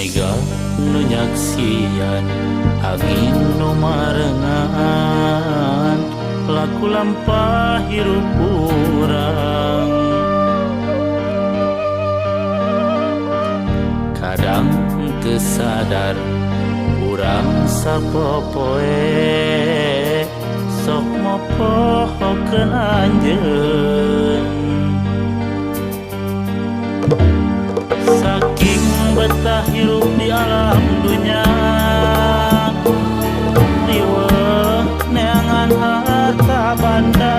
mega nu nyaksian angin nu marengan laku lampah hirup urang kadang teu sadar urang sapopoe sok mopohokeun anjeun saking betah hirup di alam dunya riweuh neangan harta banda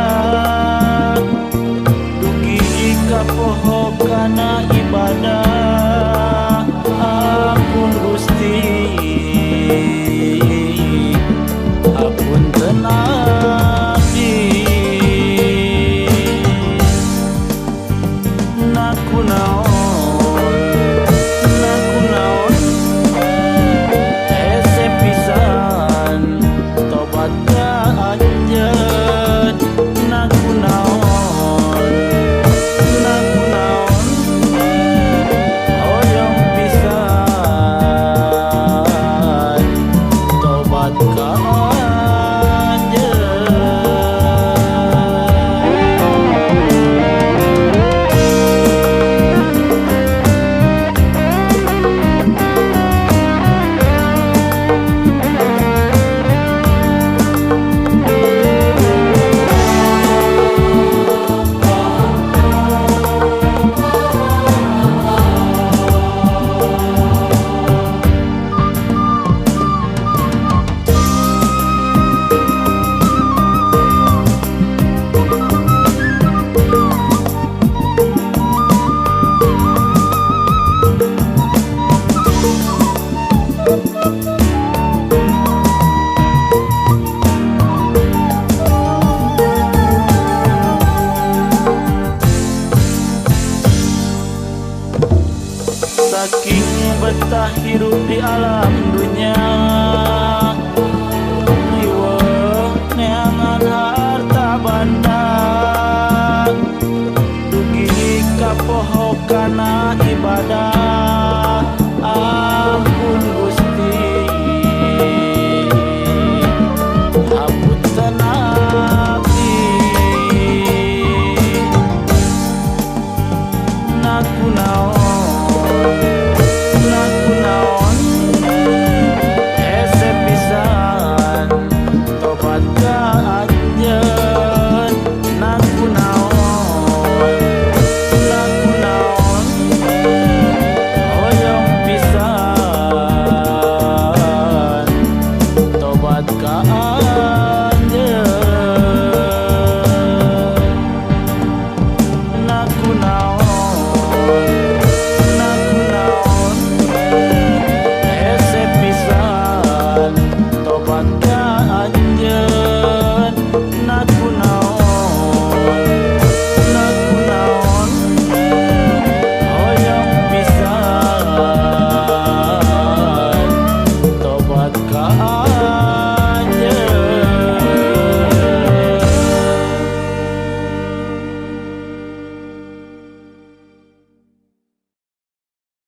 dugi ka poho kana ibadah ampun Gusti ampun tenabdi naku naon saking betah hirup di alam dunya